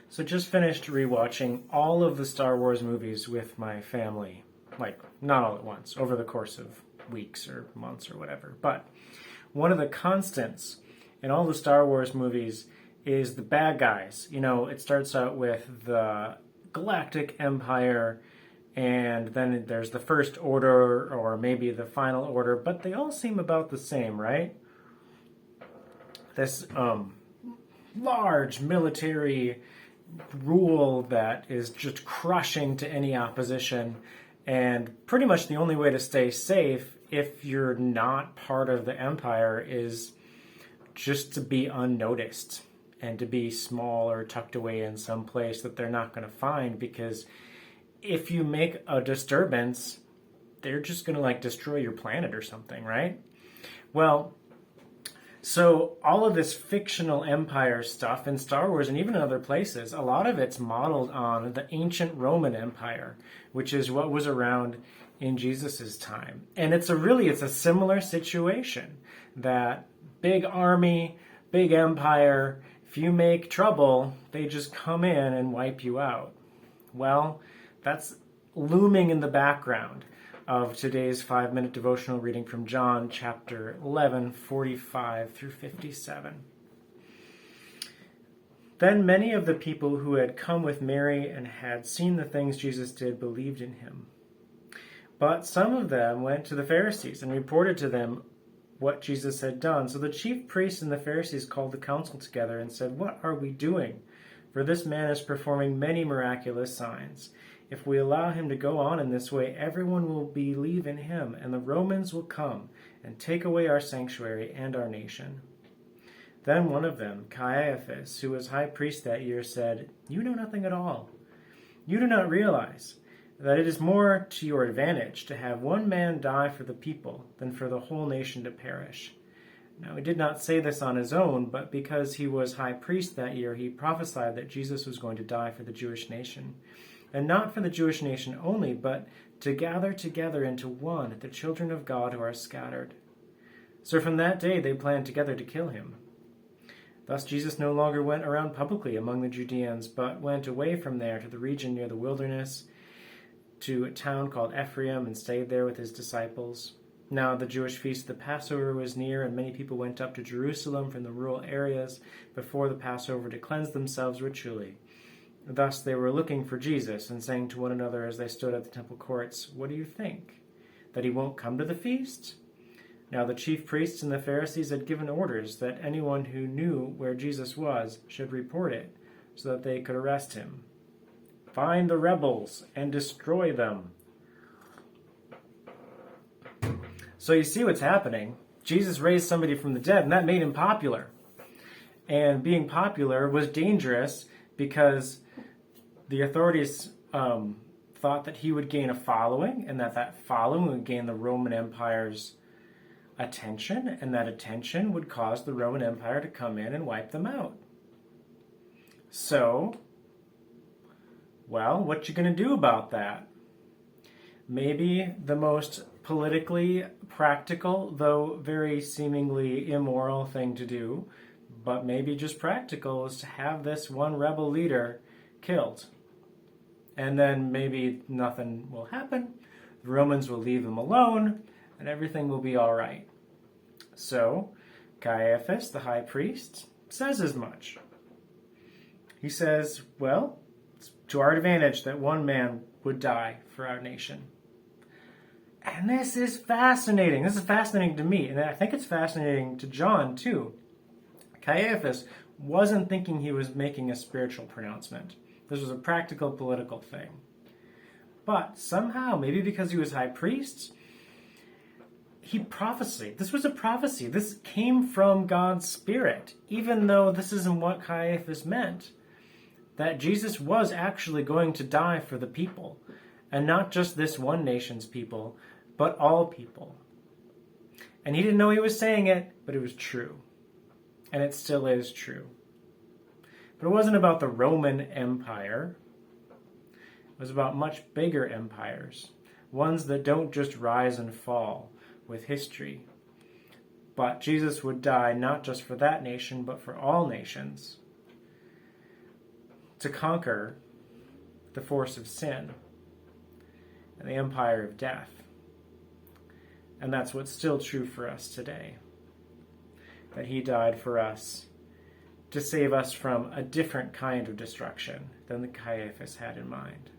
So just finished rewatching all of the Star Wars movies with my family. Like, not all at once, over the course of weeks or months or whatever. But one of the constants in all the Star Wars movies is the bad guys. You know, it starts out with the Galactic Empire, and then there's the First Order, or maybe the Final Order, but they all seem about the same, right? This large military rule that is just crushing to any opposition, and pretty much the only way to stay safe if you're not part of the empire is just to be unnoticed and to be small or tucked away in some place that they're not going to find, because if you make a disturbance, they're just going to like destroy your planet or something, right? Well, so all of this fictional empire stuff in Star Wars and even in other places, a lot of it's modeled on the ancient Roman Empire, which is what was around in Jesus's time. And it's a similar situation, that big army, big empire, if you make trouble, they just come in and wipe you out. Well, that's looming in the background of today's 5-minute devotional reading from John chapter 11, 45 through 57. Then many of the people who had come with Mary and had seen the things Jesus did believed in him. But some of them went to the Pharisees and reported to them what Jesus had done. So the chief priests and the Pharisees called the council together and said, "What are we doing? For this man is performing many miraculous signs. If we allow him to go on in this way, everyone will believe in him, and the Romans will come and take away our sanctuary and our nation." Then one of them, Caiaphas, who was high priest that year, said, "You know nothing at all. You do not realize that it is more to your advantage to have one man die for the people than for the whole nation to perish." Now he did not say this on his own, but because he was high priest that year, he prophesied that Jesus was going to die for the Jewish nation. And not for the Jewish nation only, but to gather together into one the children of God who are scattered. So from that day they planned together to kill him. Thus Jesus no longer went around publicly among the Judeans, but went away from there to the region near the wilderness, to a town called Ephraim, and stayed there with his disciples. Now the Jewish feast of the Passover was near, and many people went up to Jerusalem from the rural areas before the Passover to cleanse themselves ritually. Thus they were looking for Jesus and saying to one another as they stood at the temple courts, "What do you think? That he won't come to the feast?" Now the chief priests and the Pharisees had given orders that anyone who knew where Jesus was should report it, so that they could arrest him. "Find the rebels and destroy them." So you see what's happening. Jesus raised somebody from the dead, and that made him popular. And being popular was dangerous because the authorities thought that he would gain a following, and that following would gain the Roman Empire's attention, and that attention would cause the Roman Empire to come in and wipe them out. So, well, what you going to do about that? Maybe the most politically practical, though very seemingly immoral thing to do, but maybe just practical, is to have this one rebel leader killed. And then maybe nothing will happen. The Romans will leave him alone, and everything will be all right. So, Caiaphas, the high priest, says as much. He says, well, it's to our advantage that one man would die for our nation. And this is fascinating. This is fascinating to me, and I think it's fascinating to John, too. Caiaphas wasn't thinking he was making a spiritual pronouncement. This was a practical political thing. But somehow, maybe because he was high priest, he prophesied. This was a prophecy. This came from God's Spirit, even though this isn't what Caiaphas meant. That Jesus was actually going to die for the people, and not just this one nation's people, but all people. And he didn't know he was saying it, but it was true. And it still is true. But it wasn't about the Roman Empire. It was about much bigger empires, ones that don't just rise and fall with history. But Jesus would die not just for that nation, but for all nations. to conquer the force of sin and the empire of death. And that's what's still true for us today. That he died for us to save us from a different kind of destruction than the Caiaphas had in mind.